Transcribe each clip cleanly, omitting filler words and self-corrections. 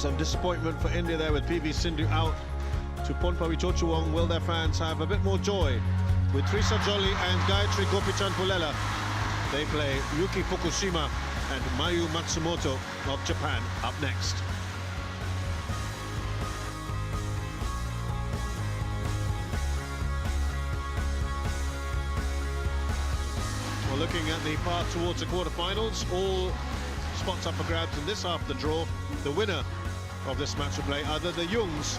Some disappointment for India there with PV Sindhu out to Ponpawi Chochuwong. Will their fans have a bit more joy with Trisa Jolly and Gayatri Gopichan Pullela? They play Yuki Fukushima and Mayu Matsumoto of Japan up next. Well, looking at the path towards the quarterfinals, all spots up for grabs in this half of the draw. The winner of this match will play either the Youngs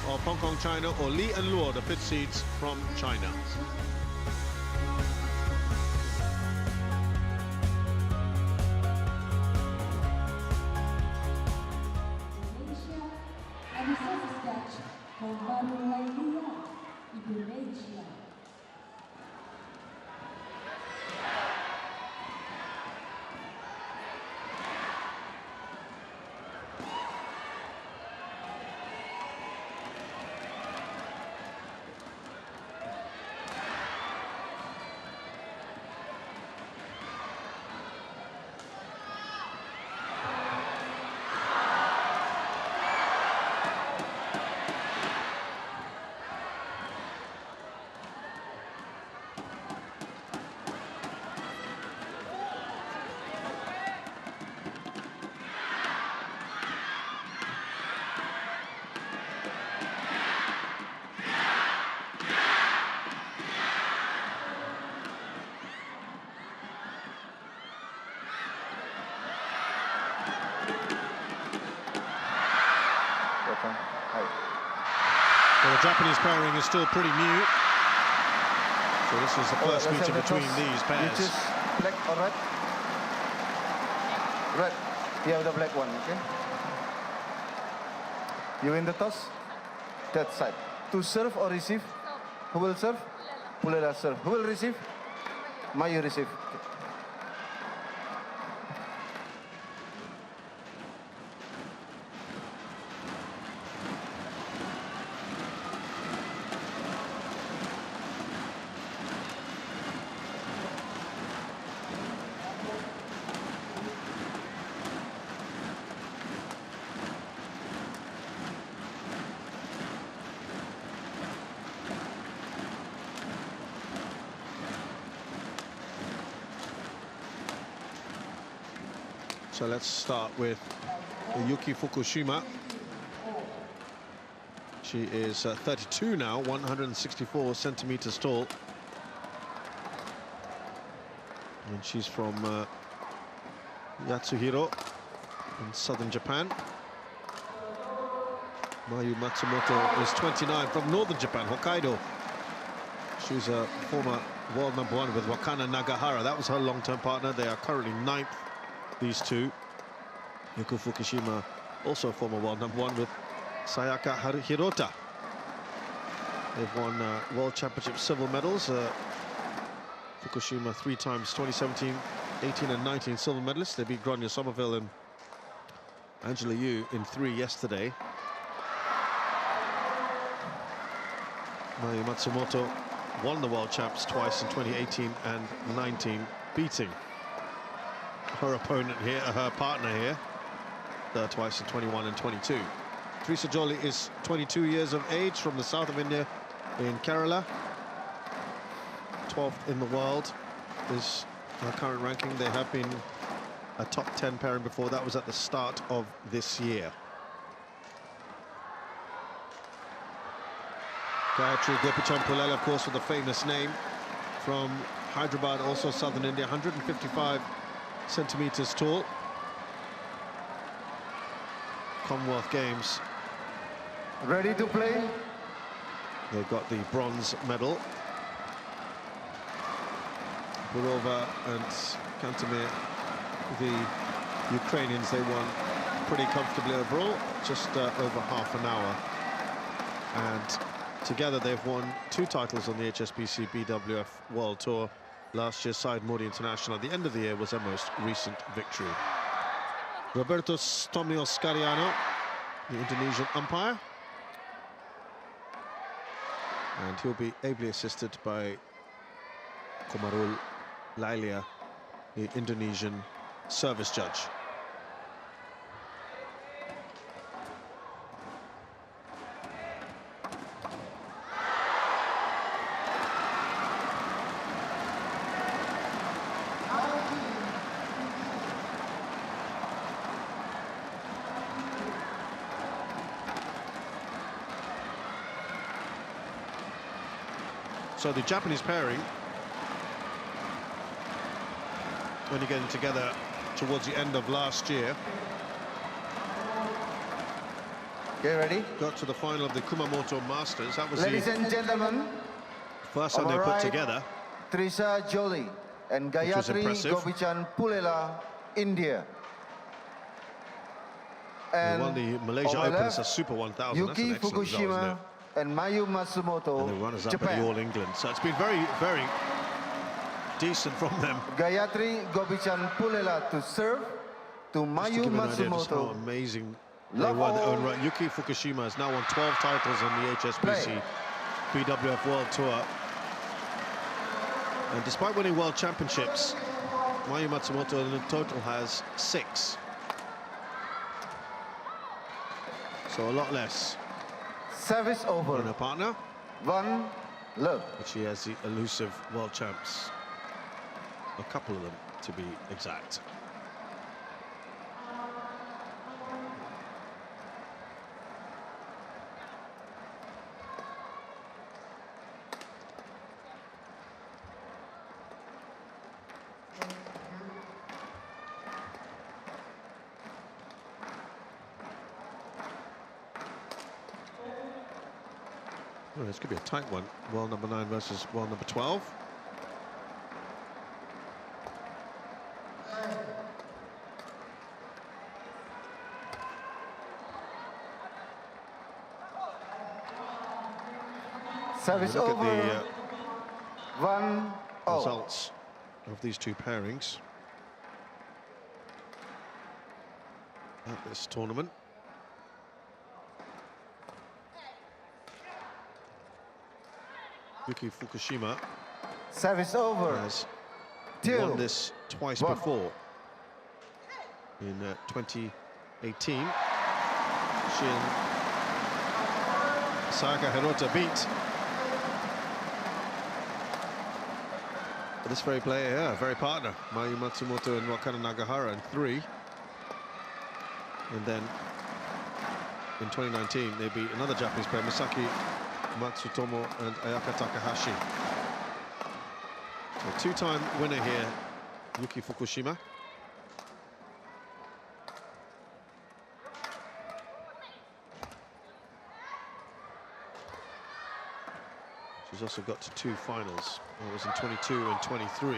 of Hong Kong, China, or Li and Luo, the 5th seeds from China. Indonesia and the service catch from Pullela, Indonesia. Well, the Japanese pairing is still pretty new, so this is the first meeting between these pairs. You choose black or red? Red. You have the black one, okay? You win the toss? That side. To serve or receive? Who will serve? Pullela serve. Who will receive? Mayu receive. Okay. So let's start with Yuki Fukushima. She is 32 now, 164 centimeters tall. And she's from Yatsuhiro in southern Japan. Mayu Matsumoto is 29 from northern Japan, Hokkaido. She's a former world #1 with Wakana Nagahara. That was her long-term partner. They are currently 9th. These two. Yuki Fukushima, also former world #1 with Sayaka Hirota. They've won World Championship silver medals. Fukushima 3 times, 2017, 18 and 19 silver medalists. They beat Grania Somerville and Angela Yu in 3 yesterday. Mayu Matsumoto won the World Champs twice in 2018 and 19, beating her opponent here, her partner here, twice in 21 and 22. Trisa Jolly is 22 years of age, from the south of India in Kerala. 12th in the world is her current ranking. They have been a top 10 pairing before. That was at the start of this year. Gayatri Gopichan Pullela, of course, with a famous name, from Hyderabad, also southern India, 155 centimeters tall. Commonwealth Games. Ready to play? They got the bronze medal. Burova and Kantemir, the Ukrainians, they won pretty comfortably overall, just over half an hour. And together they've won 2 titles on the HSBC BWF World Tour. Last year's Said Modi International at the end of the year was their most recent victory. Roberto Stomio Scariano, the Indonesian umpire. And he'll be ably assisted by Komarul Lailia, the Indonesian service judge. So the Japanese pairing only getting together towards the end of last year. Okay, ready? Got to the final of the Kumamoto Masters. That was Ladies the and gentlemen, first time on they our put right, together. Trisha Jolie and was Gayatri impressive. Gobichan Pullela, India. They And won the Malaysia on my Open as a left, Super 1000. Yuki That's an excellent result, isn't Fukushima it? and Mayu Matsumoto, And the runners-up at Japan. the All England. So it's been very, very decent from them. Gayatri Gobichan Pullela to serve to Just to Mayu give you an idea just how Matsumoto. amazing they Love won their all. own right. Yuki Fukushima has now won 12 titles on the HSBC BWF World Tour. And despite winning World Championships, Mayu Matsumoto in total has 6. So a lot less Service than her over. partner, 1-love. but she has the elusive world champs. A couple of them, to be exact. Well, this could be a tight one. World number 9 versus world number 12. Service Look over. at 1-0. the results of these two pairings at this tournament. Yuki Fukushima Service over. has 2. won this twice 1. before. In 2018, she and Sayaka Hirota beat this very player here, very partner, Mayu Matsumoto and Wakana Nagahara in 3. And then in 2019, they beat another Japanese player, Misaki Matsutomo and Ayaka Takahashi. A two-time winner here, Yuki Fukushima. She's also got to 2 finals. It was in 22 and 23.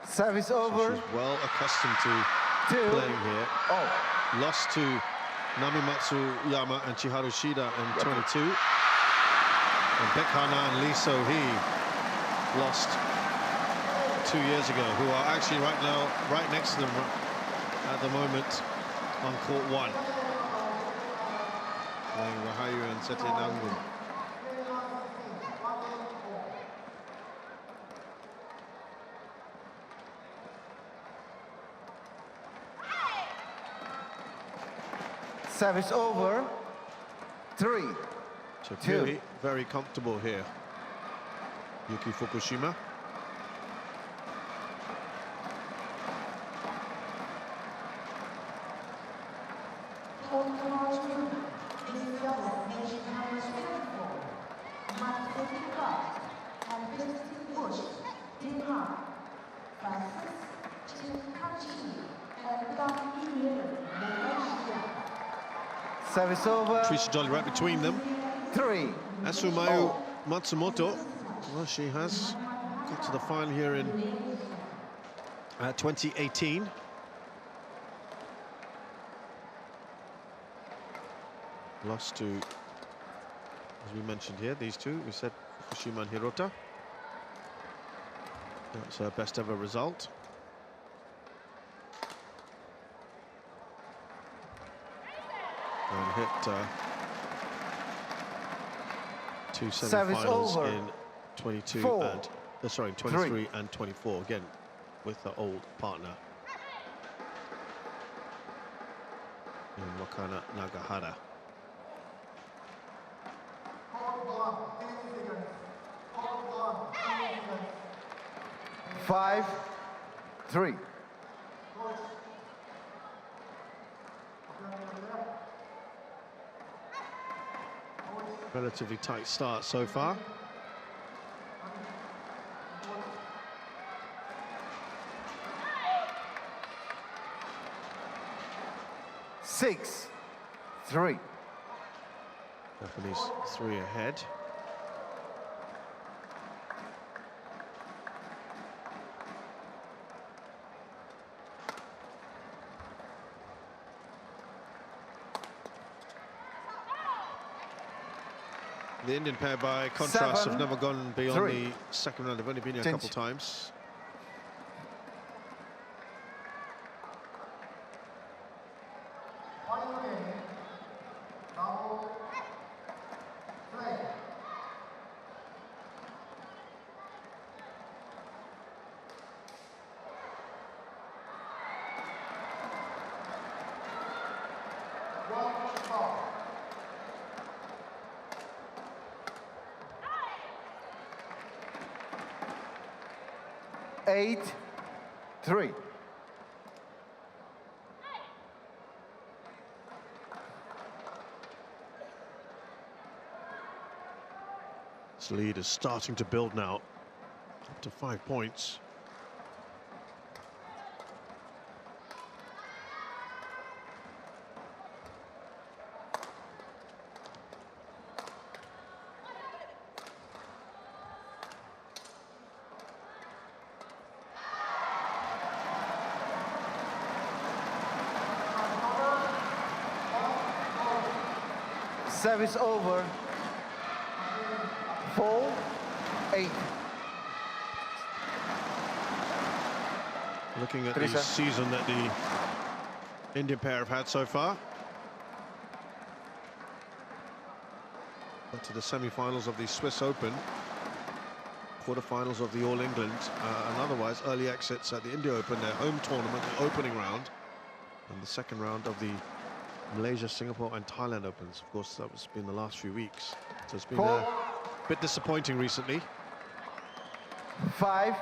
Service So over. she's well accustomed to 2. playing here. Oh. Lost to Nami Matsuyama and Chiharu Shida in 22. And Bekhana and Lee So-hee lost 2 years ago, who are actually right now right next to them at the moment on court 1. Playing Rahayu and Sete Nangun. Service over. 3. So 2. clearly very comfortable here, Yuki Fukushima. Service over. Trisha Jolie right between them. 3. Asumayu Matsumoto, well, she has got to the final here in 2018. Lost to, as we mentioned here, these two. We said Fukushima and Hirota. That's her best ever result. And hit 2 Service semi-finals over. in 22 4. and sorry, 23 and 24 again with her old partner in Wakana Nagahara. Five, 3. Relatively tight start so far. 6-3. Japanese 3 ahead. The Indian pair, by contrast, have never gone beyond the second round. They've only been here a couple times. Eight, 3. This lead is starting to build now, up to 5 points. Service over. 4-8. Looking at the season that the Indian pair have had so far. To the semi-finals of the Swiss Open, quarter-finals of the All England, and otherwise early exits at the India Open, their home tournament, the opening round, and the second round of the Malaysia, Singapore and Thailand Opens. Of course, that was been the last few weeks. So it's been a bit disappointing recently. 5-8.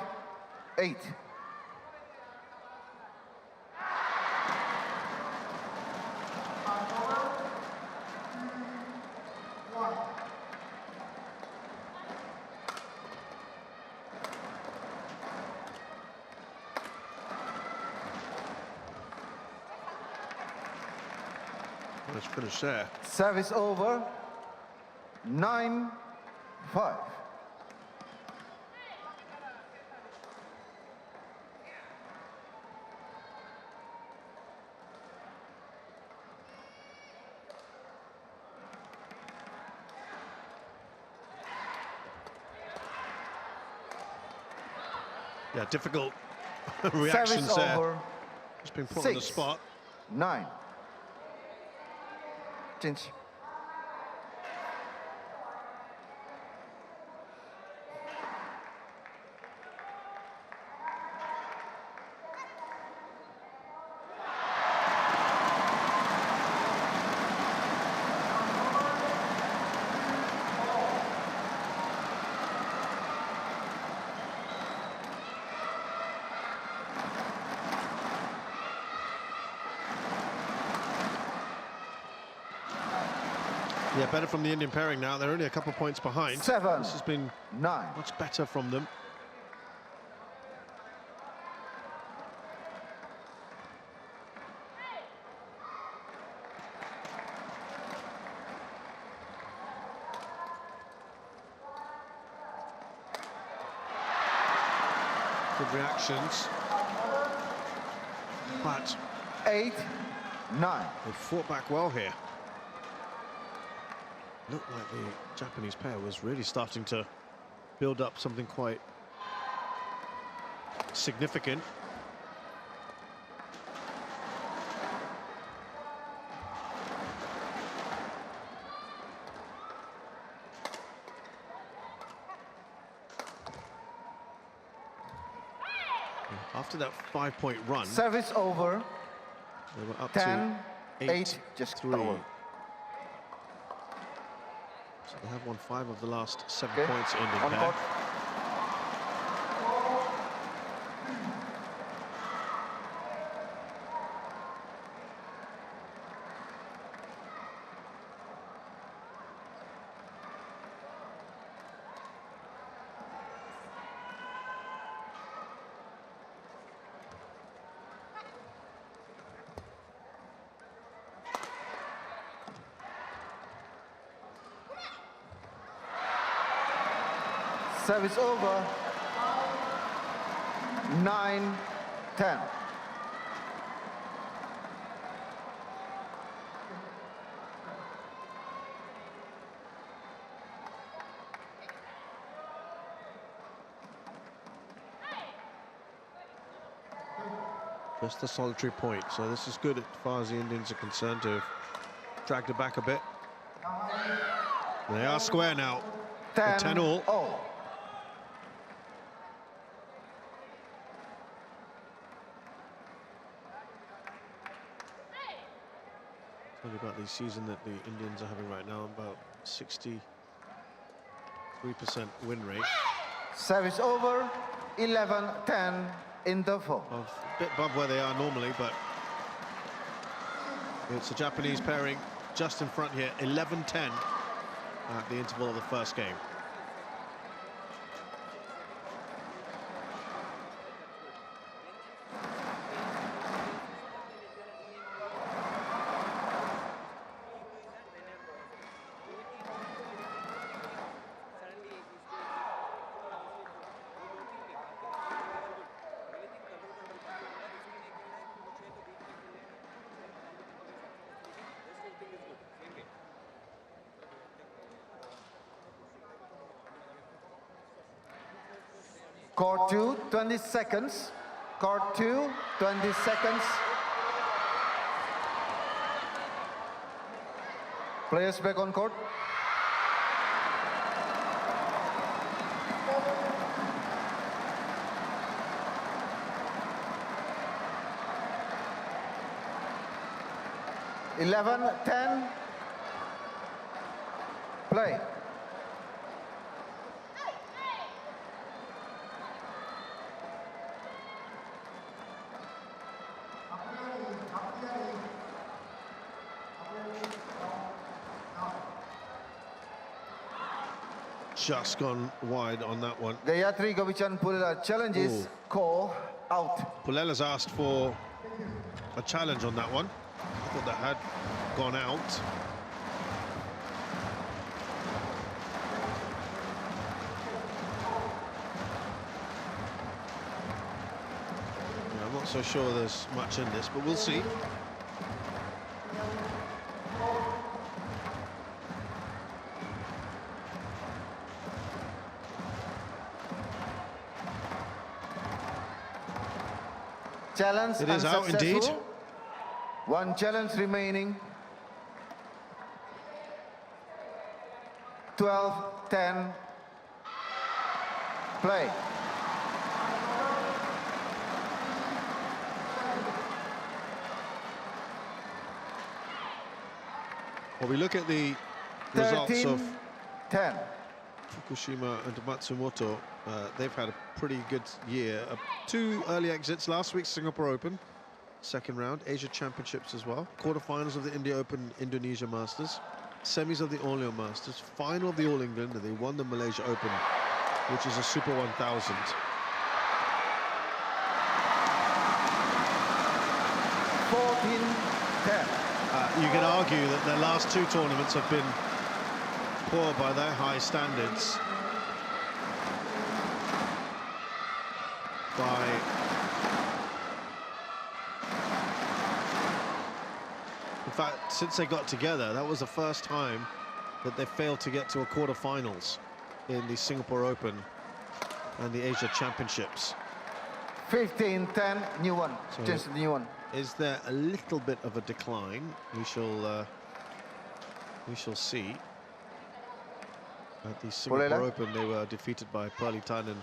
Let's finish there. Service over. 9-5. Yeah, difficult reactions Service there. over. Just been put on the spot. 9. Change. Yeah, better from the Indian pairing now. They're only a couple points behind. 7. This has been 9. much better from them. Good reactions. But 8-9. they fought back well here. Looked like the Japanese pair was really starting to build up something quite significant. After that 5-point run, Service over. they were up 10, to 8, just 8-3. over. So they have won 5 of the last 7 Okay. points in the On pair. court. Service over. 9-10. Just a solitary point, so this is good as far as the Indians are concerned to have dragged it back a bit. They are square now. 10 all. Tell you about the season that the Indians are having right now, about 63% win rate. Service over. 11-10 interval. A bit above where they are normally, but it's a Japanese pairing just in front here. 11-10 at the interval of the first game. Court 2, 20 seconds. Court 2, 20 seconds. Players back on court. Eleven, 10. Play. Just gone wide on that one. Gayatri Govichan Pullela challenges. Call out. Pulella's asked for a challenge on that one. I thought that had gone out. Yeah, I'm not so sure there's much in this, but we'll see. Challenge it is out indeed. One challenge remaining. 12-10. Play. Well, we look at the results of 10. Fukushima and Matsumoto. They've had a pretty good year. 2 early exits last week, Singapore Open, second round, Asia Championships as well, quarterfinals of the India Open, Indonesia Masters, semis of the All England Masters, final of the All England, and they won the Malaysia Open, which is a Super 1000. You can argue that their last 2 tournaments have been poor by their high standards. In fact, since they got together, that was the first time that they failed to get to a quarterfinals in the Singapore Open and the Asia Championships. 15-10, new one. So just a new one. Is there a little bit of a decline? We shall see. At the Singapore Pullela. Open, they were defeated by Pullela and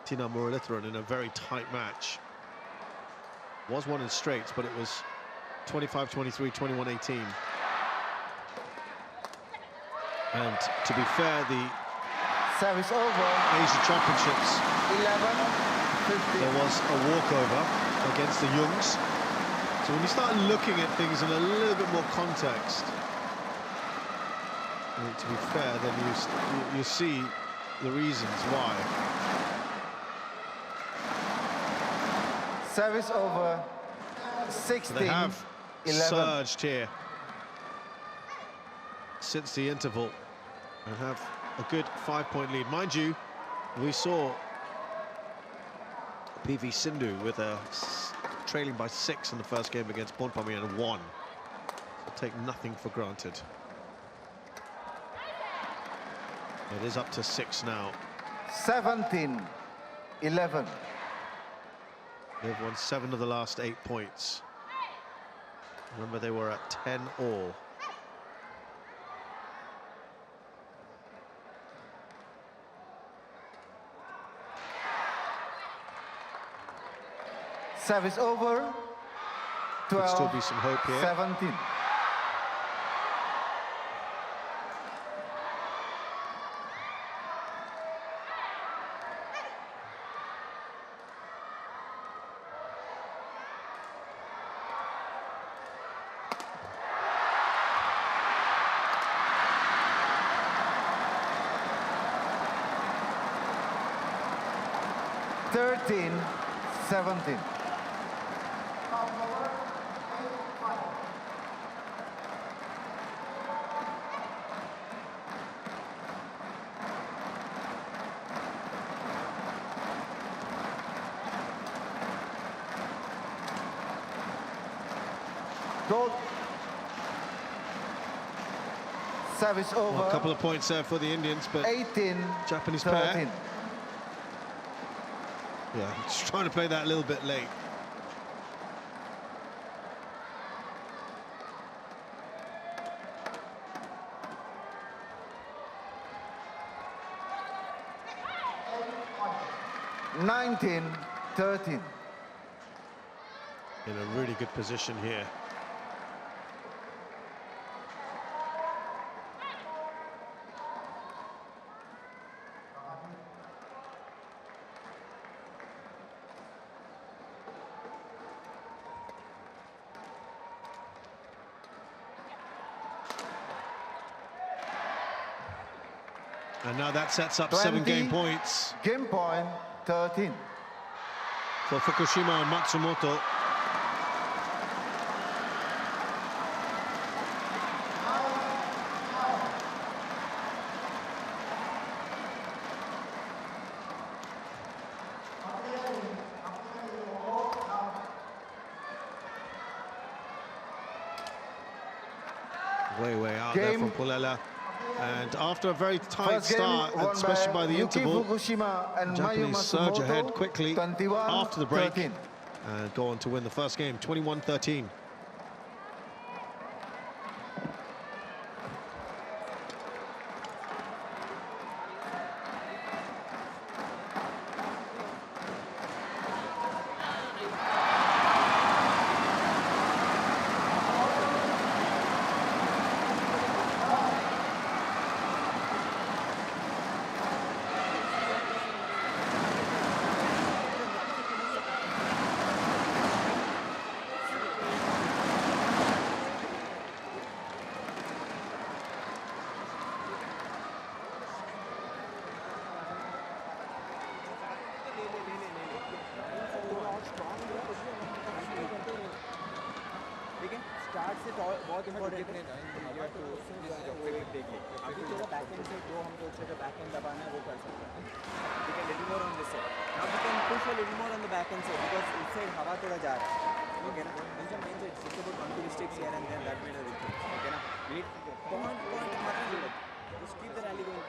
Tina Muralitharan in a very tight match. Was one in straights, but it was 25-23, 21-18. And to be fair, the Service over. Asia Championships, 11-15. there was a walkover against the Youngs. So when you start looking at things in a little bit more context, to be fair, then you see the reasons why. Service over. 16. They have 11. surged here since the interval and have a good 5-point lead. Mind you, We saw PV Sindhu with trailing by 6 in the first game against Bonpami and won. So take nothing for granted. It is up to 6 now. 17-11. They've won 7 of the last 8 points. Remember, they were at 10 all. Service over. Could still be some hope here. 17. Thirteen, 17. Goal. Service over. Well, a couple of points there for the Indians, but 18, Japanese 13. pair. Yeah, just trying to play that a little bit late. (19, 13). In a really good position here. And now that sets up 7 game points. Game point, 13. For Fukushima and Matsumoto. Way out there from Pullela. And after a very tight start, especially by the interval, Japanese surge ahead quickly after the break and go on to win the first game, 21-13. बहुत important है अभी थोड़ा backend से दो हमको अच्छे से backend दबाना है वो कर सकते हैं we can little more on this side now we can push a little more on the backend side because इस साइड हवा थोड़ा जा रहा है ओके ना मतलब main side just about 1-2 mistakes here and there that made a difference okay ना point मतलब just keep the rally going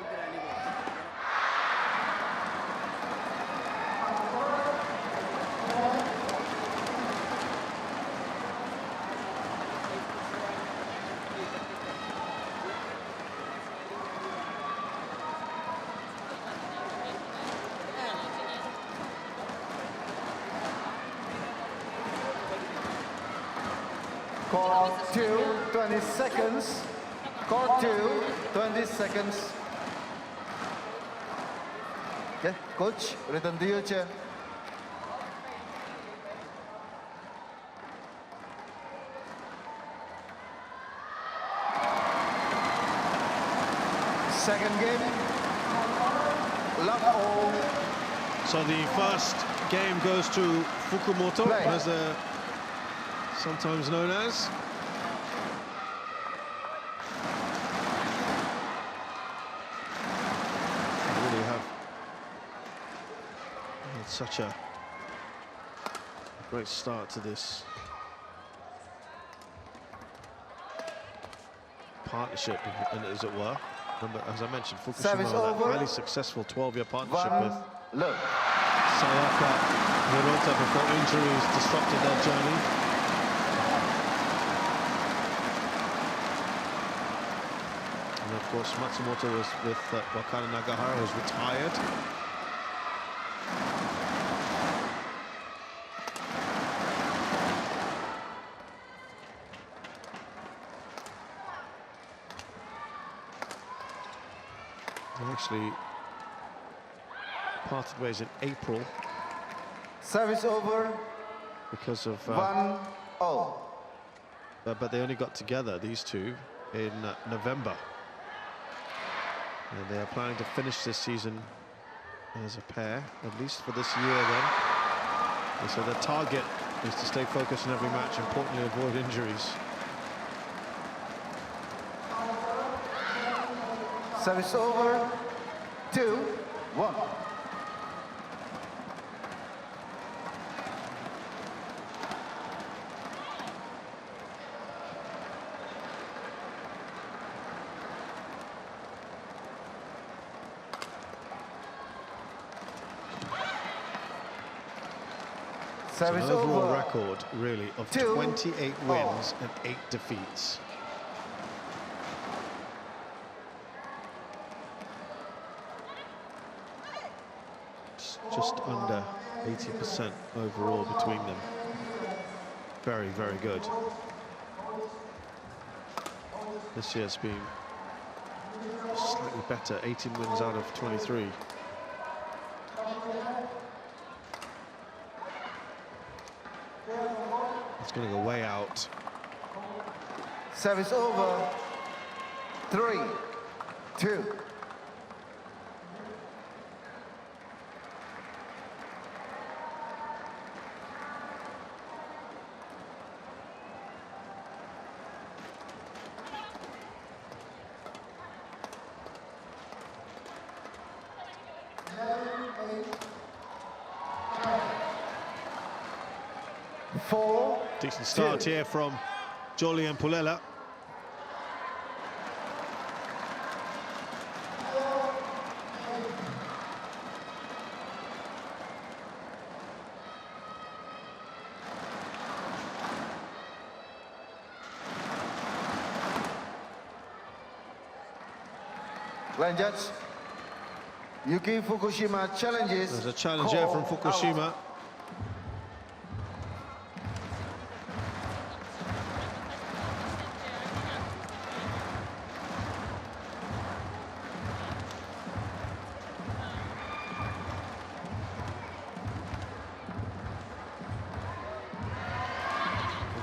Court 2, 20 seconds. Court 2, 20 seconds. Okay, coach, return to your chair. Second game, love all. So the first game goes to Fukumoto, as they're sometimes known as. Really have such a great start to this partnership, and as it were. Remember, as I mentioned, Fukushima, that highly successful 12-year partnership with Sayaka Hirota before injuries disrupted their journey. And of course, Matsumoto was with Wakana Nagahara, who's retired. They actually parted ways in April. Service over. Because of 1-0. But they only got together, these two, in November. And they are planning to finish this season as a pair, at least for this year then. And so their target is to stay focused in every match, importantly avoid injuries. Service over. 2-1. Service An overall over. record, really, of 28 wins and 8 defeats. Just under 80% overall between them. Very, very good. This year's been slightly better, 18 wins out of 23. It's going to go way out. Service over. 3-2. Decent start here from Jolly and Pullela. Line judge, Yuki Fukushima challenges. There's a challenge here from Fukushima. Out.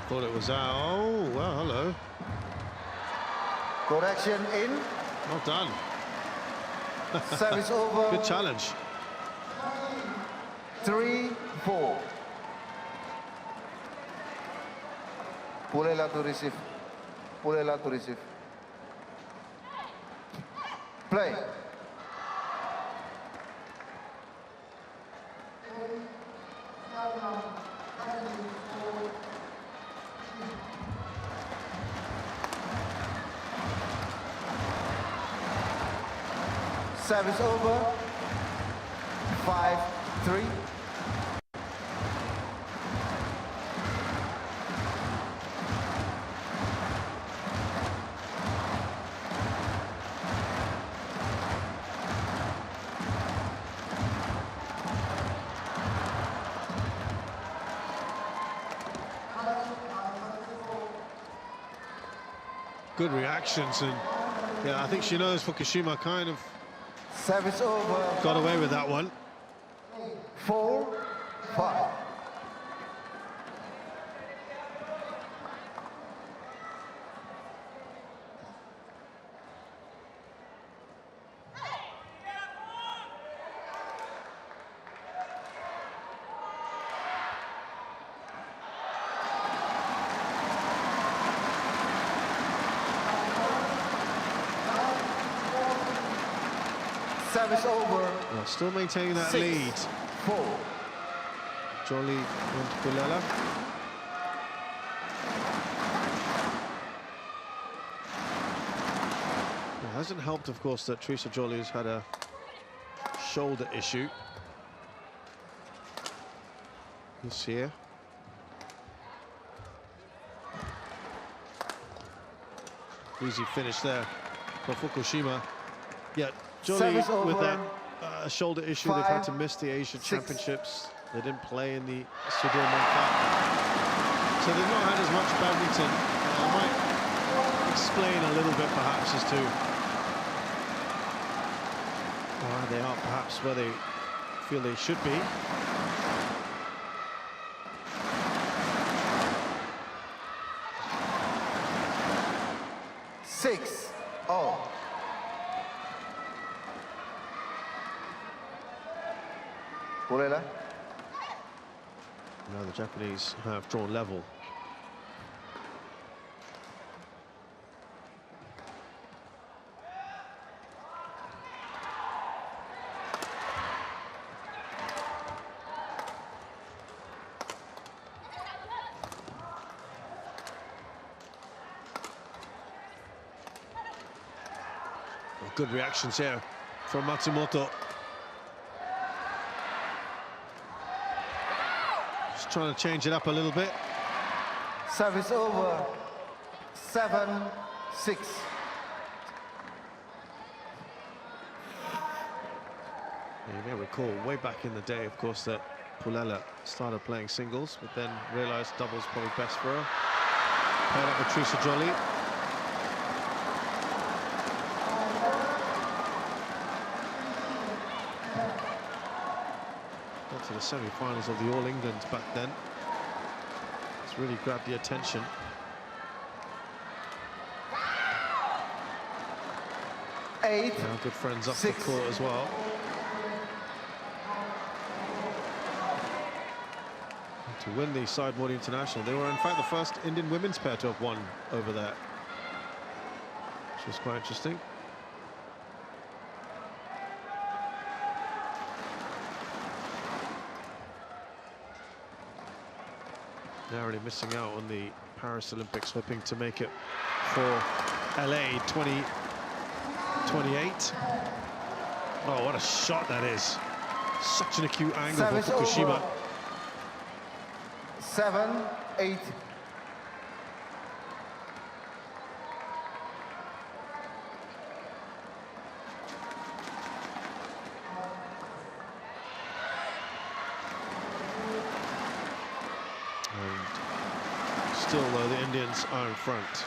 Thought it was out. Oh, well, hello. Correction in. Well done. Service over. Good challenge. 3-4. Pullela to receive. Pullela to receive. Play. Service over. 5-3. Good reactions, and yeah, I think she knows Fukushima kind of Service over. got away with that one. 4-5. Service over. Well, still maintaining that 6-4. lead. Jolly and Pullela. It hasn't helped, of course, that Teresa Jolly has had a shoulder issue this year. Easy finish there for Fukushima. Yeah, Jolly with that shoulder issue, they've had to miss the Asian Championships. They didn't play in the Sudirman Cup. So they've not had as much badminton. I might explain a little bit perhaps as to why they aren't perhaps where they feel they should be. Six. Oh. Pullela. Now the Japanese have drawn level. Good reactions here from Matsumoto. Just trying to change it up a little bit. Service over. 7-6. You may recall way back in the day, of course, that Pullela started playing singles, but then realized doubles probably best for her. Paired up with Teresa Jolly. Got to the semi-finals of the All England back then. It's really grabbed the attention. Now good friends up the court as well. To win the Sideboard International, they were in fact the first Indian women's pair to have won over there, which was quite interesting. Narrowly missing out on the Paris Olympics, hoping to make it for LA 2028. Oh, what a shot that is. Such an acute angle for Fukushima. 7-8. And still, though, the Indians are in front.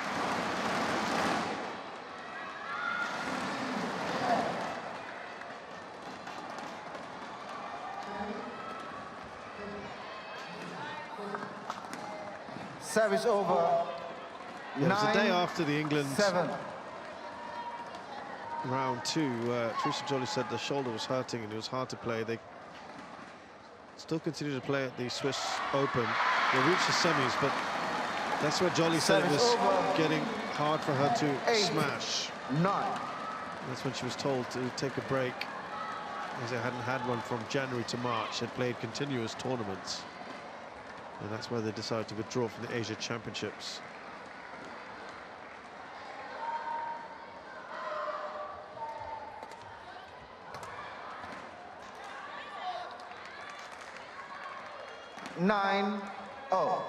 Service over. Yeah, it was the day after the England 7. round 2. Teresa Jolly said the shoulder was hurting and it was hard to play. They still continue to play at the Swiss Open. They reached the semis, but that's where Jolly said it was getting hard for her to 8, smash. 9. That's when she was told to take a break, as they hadn't had one from January to March. They'd played continuous tournaments. And that's why they decided to withdraw from the Asia Championships. Nine. Oh.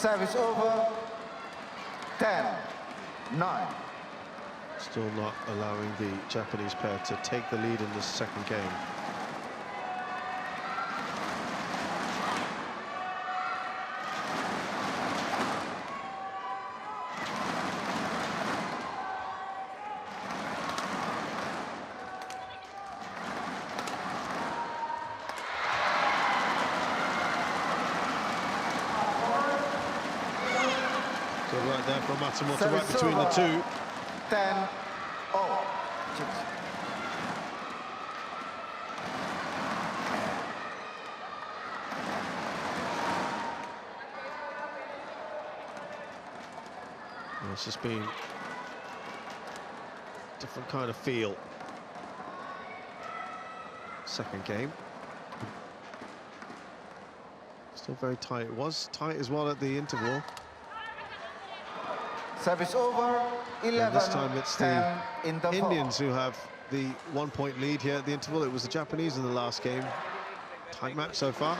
Service over. 10-9. Still not allowing the Japanese pair to take the lead in this second game. Right there from Matsumoto, right between the two. 10-0. It's just been a different kind of feel. Second game. Still very tight. It was tight as well at the interval. Service over, 11. And this time it's the in the Indians who have the 1-point lead here at the interval. It was the Japanese in the last game. Tight match so far.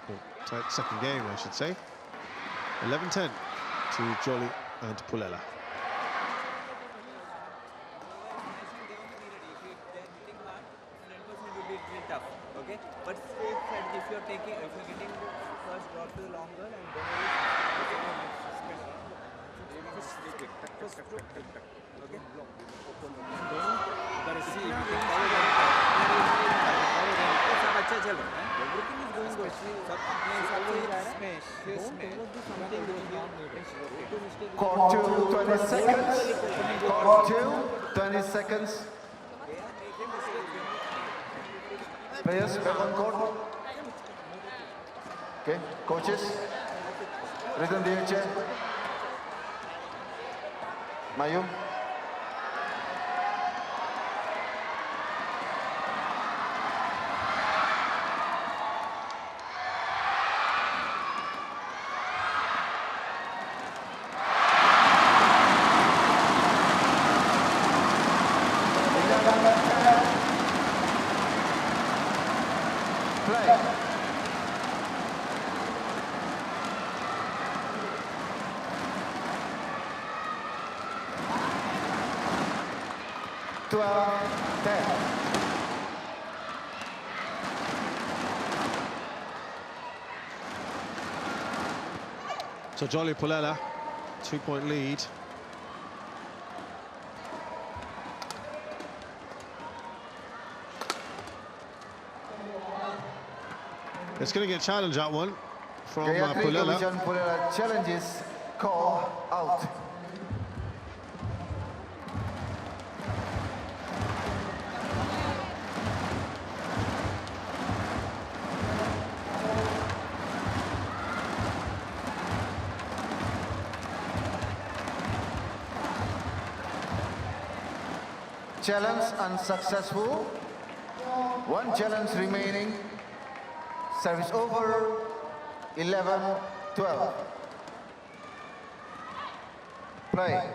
Or tight second game, I should say. 11-10 to Jolly and Pullela. Okay, but if you're getting first drop to the longer and then okay. But see, everything is going good. Court 2, 20 seconds. Court 2, 20 seconds. Players back on court. Okay, coaches, return to your chair. Mayum. Play. So Jolly Pullela, 2-point lead. It's going to get challenged, that one, from Pullela. Pullela challenges, call out. Challenge unsuccessful. One challenge remaining. Service over. 11-12. Play.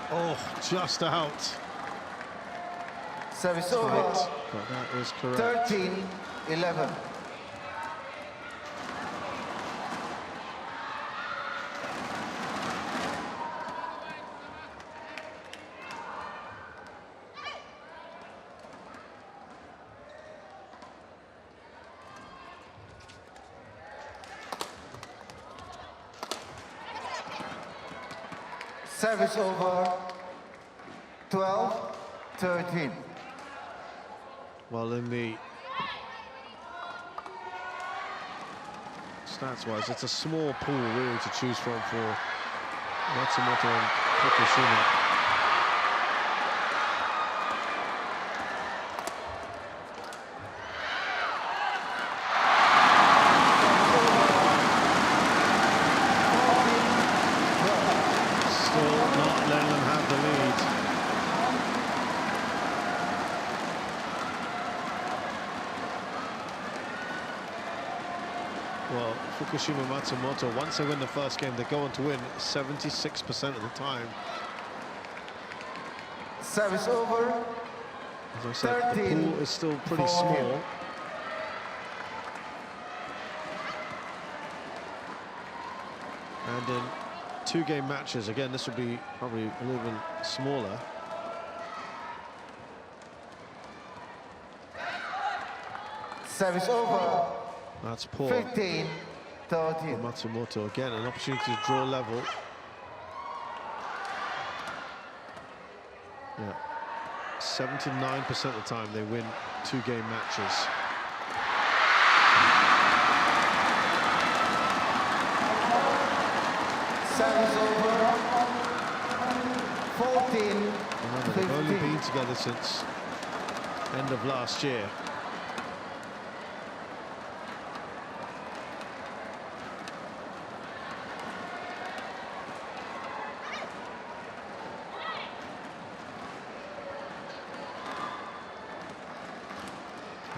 Oh, just out. Service over. But that is correct. 13-11. Service over. 12-13. Well, in the stats-wise, it's a small pool really to choose from for Matsumoto and Fukushima. Still not letting them have the lead. Well, Fukushima Matsumoto, once they win the first game, they go on to win 76% of the time. Service over. As I said, the pool is still pretty small. And in two-game matches, again, this would be probably a little bit smaller. Service over. That's poor. 15-13. Matsumoto, again, an opportunity to draw level. Yeah, 79% of the time they win two-game matches. Service over. they've only been together since end of last year.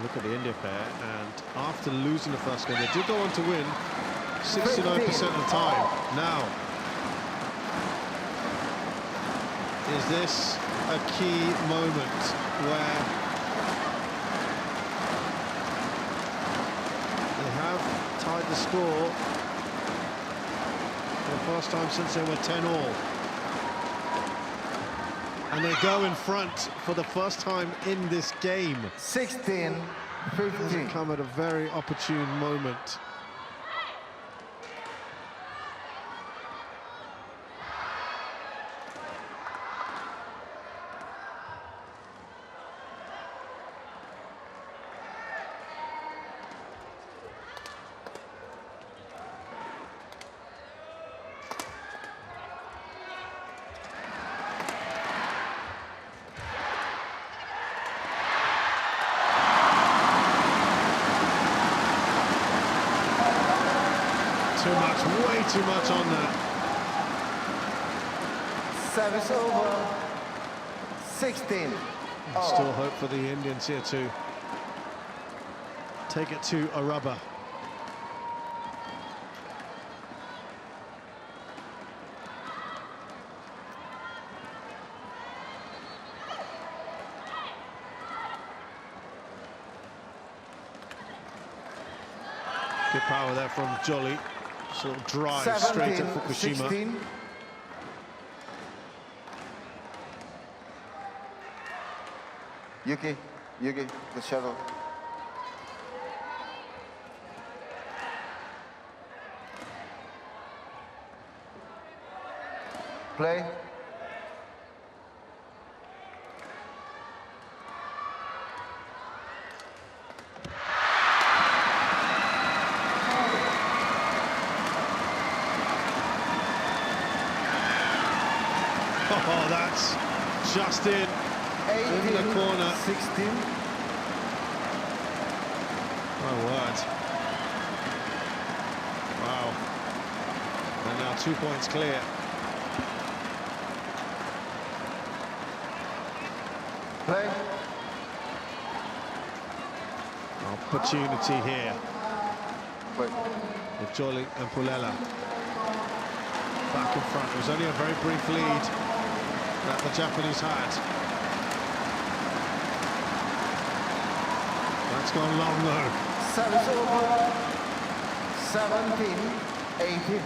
Look at the India pair, and after losing the first game, they did go on to win 69% of the time. Now, is this a key moment where they have tied the score for the first time since they were 10-all? And they go in front for the first time in this game. 16-15. Doesn't come at a very opportune moment. Way too much on that. Service over. 16. Still hope for the Indians here to take it to a rubber. Good power there from Jolly. Sort of drive straight at Fukushima. 16. Yuki, the shuttle. Play. Oh, that's just in. 18, in the corner. 16. My word. Wow. And now 2 points clear. Play. Opportunity here Wait. with Jolly and Pullela back in front. It was only a very brief lead that the Japanese had. That's gone long though. Service over. 17-18.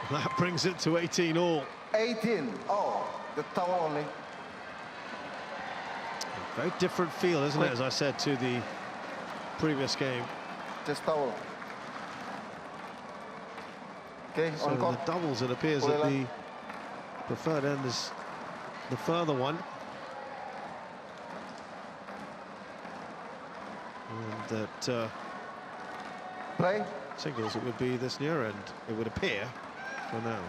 That brings it to 18 all. 18. Oh, the towel only. Very different feel, isn't it, as I said, to the previous game. Just towel. Okay, So on the court. doubles, it appears that the preferred end is the further one. And that Play. singles, it would be this near end, it would appear, for now.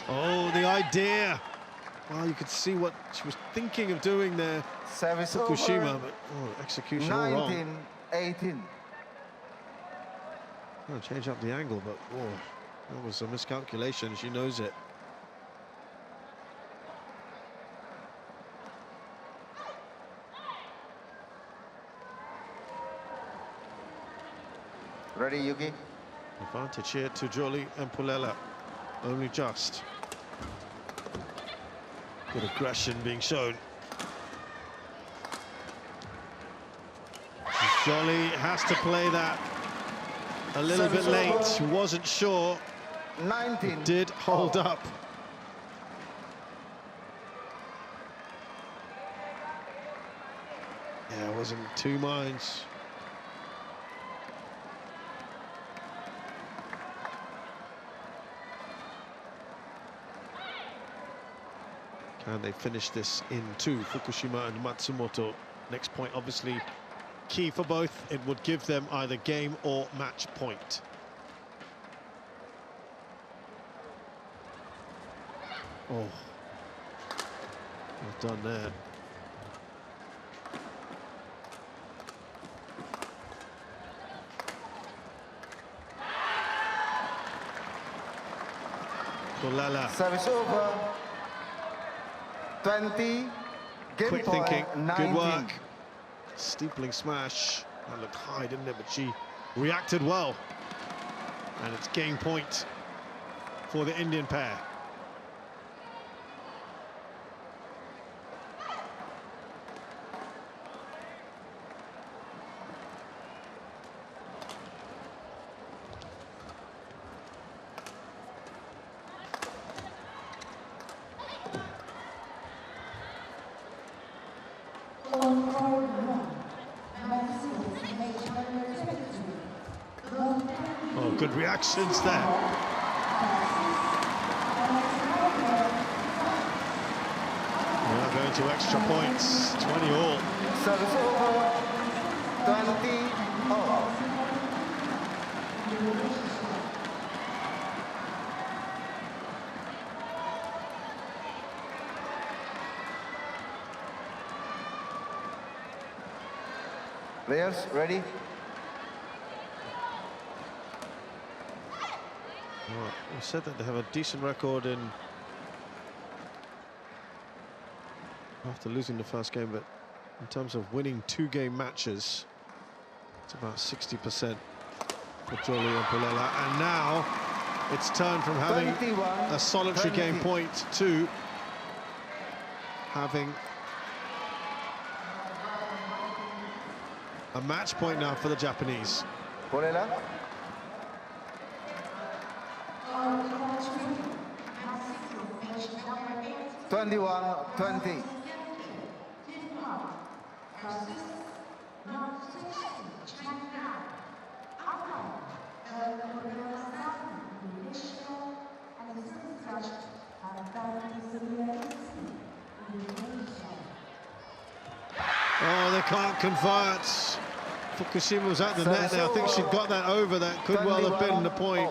Oh, the idea. Well, you could see what she was thinking of doing there, Service Fukushima, over. but execution all wrong. 19-18. Well, change up the angle, but that was a miscalculation. She knows it. Ready, Yuki? Advantage here to Jolie and Pullela. Only just. Good aggression being shown. Jolie has to play that a little bit late. She wasn't sure. 19. Did hold up. Yeah, it wasn't 2 minds. Can they finish this in 2? Fukushima and Matsumoto. Next point, obviously, key for both. It would give them either game or match point. Oh, well done there. Pullela. Service over. 20. Game Quick point, thinking, 19. good work. Steepling smash. That looked high, didn't it? But she reacted well. And it's game point for the Indian pair. Oh, good reactions there. We are going to extra points, 20 all. Service over. 20 all. Players ready? Well, we said that they have a decent record in after losing the first game, but in terms of winning 2-game matches, it's about 60% for Jolie and Pullela. And now it's turned from having a solitary game point to having a match point now for the Japanese. Pullela. 21-20. Oh, they can't convert. Fukushima was at the net there. I think she got that over. That could well have been the point.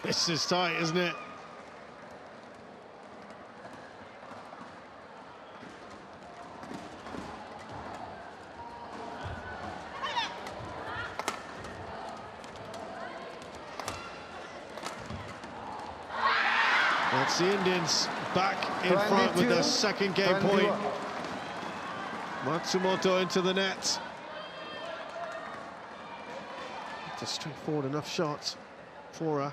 This is tight, isn't it? That's the Indians back in front with their second game point. Matsumoto into the net. It's a straightforward enough shot for her.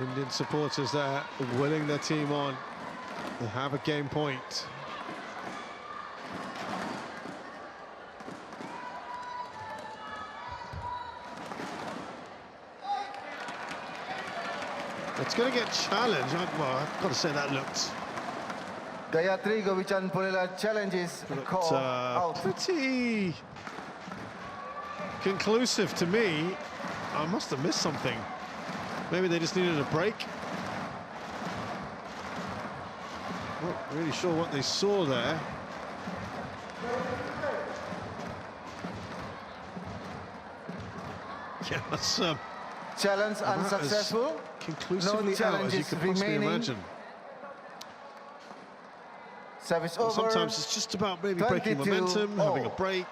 Indian supporters there, willing their team on. They have a game point. It's going to get challenged. Well, I've got to say that looked Gayatri Govichan Pullela challenges call out. Pretty conclusive to me. I must have missed something. Maybe they just needed a break. Not really sure what they saw there. Yeah, that's Challenge unsuccessful. Conclusively No out, as you challenges can possibly remaining. imagine. Service over. Sometimes it's just about maybe breaking 22 momentum, having a all. break.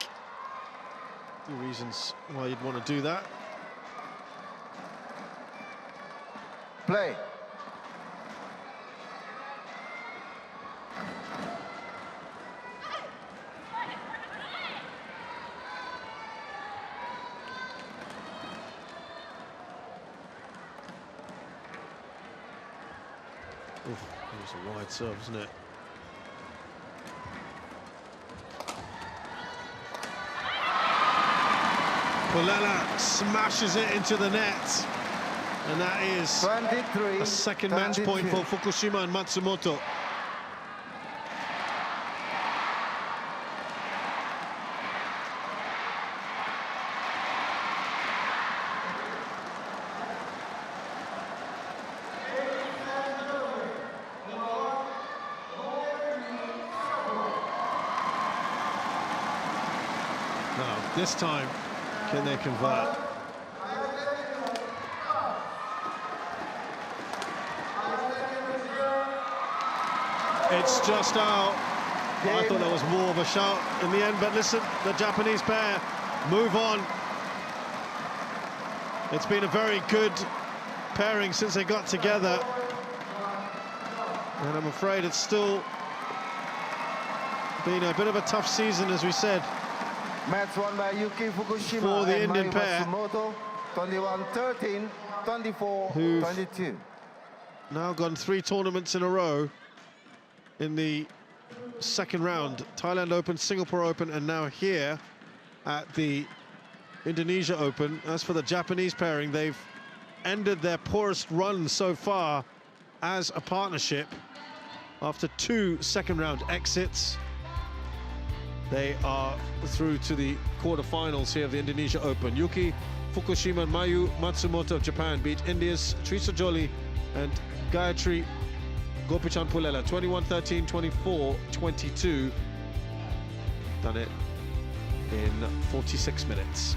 Few reasons why you'd want to do that. Play. Oof, that was a wide serve, isn't it? Pullela smashes it into the net. And that is 23. a second match point for Fukushima and Matsumoto. Now, this time, can they convert? It's just out. I thought that was more of a shout in the end, but listen, the Japanese pair move on. It's been a very good pairing since they got together. And I'm afraid it's still been a bit of a tough season, as we said. Match won by Yuki Fukushima For the and Indian Mayu pair. Matsumoto, 21-13, 24-22. Now gone 3 tournaments in a row in the second round. Thailand Open, Singapore Open, and now here at the Indonesia Open. As for the Japanese pairing, they've ended their poorest run so far as a partnership after 2 second-round exits. They are through to the quarterfinals here of the Indonesia Open. Yuki Fukushima and Mayu Matsumoto of Japan beat India's Teresa Jolie and Gayatri Gopichan Pullela 21-13, 24-22. Done it in 46 minutes.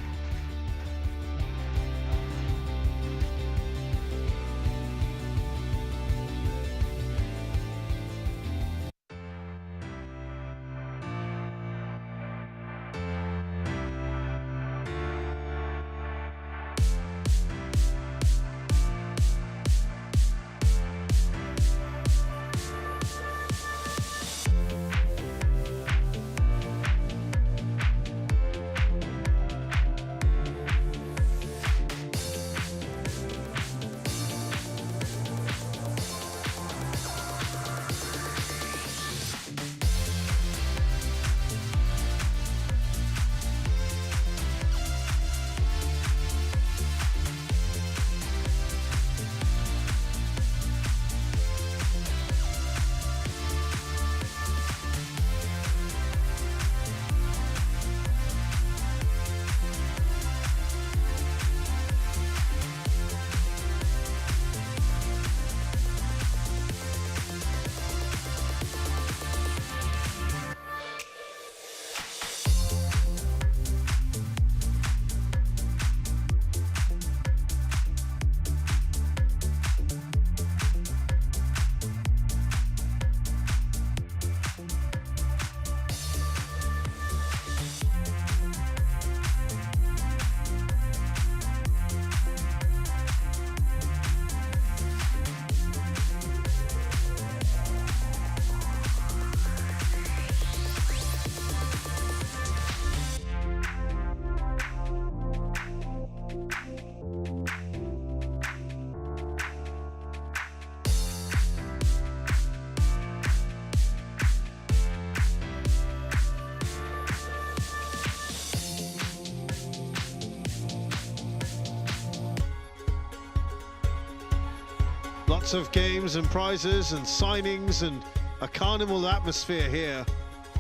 Lots of games and prizes and signings and a carnival atmosphere here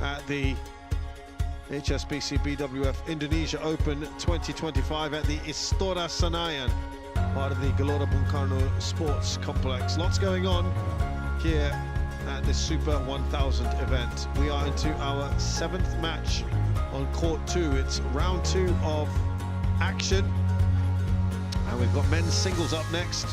at the HSBC BWF Indonesia Open 2025 at the Istora Senayan, part of the Gelora Bung Karno Sports Complex. Lots going on here at this Super 1000 event. We are into our 7th match on court 2. It's round 2 of action. And we've got men's singles up next.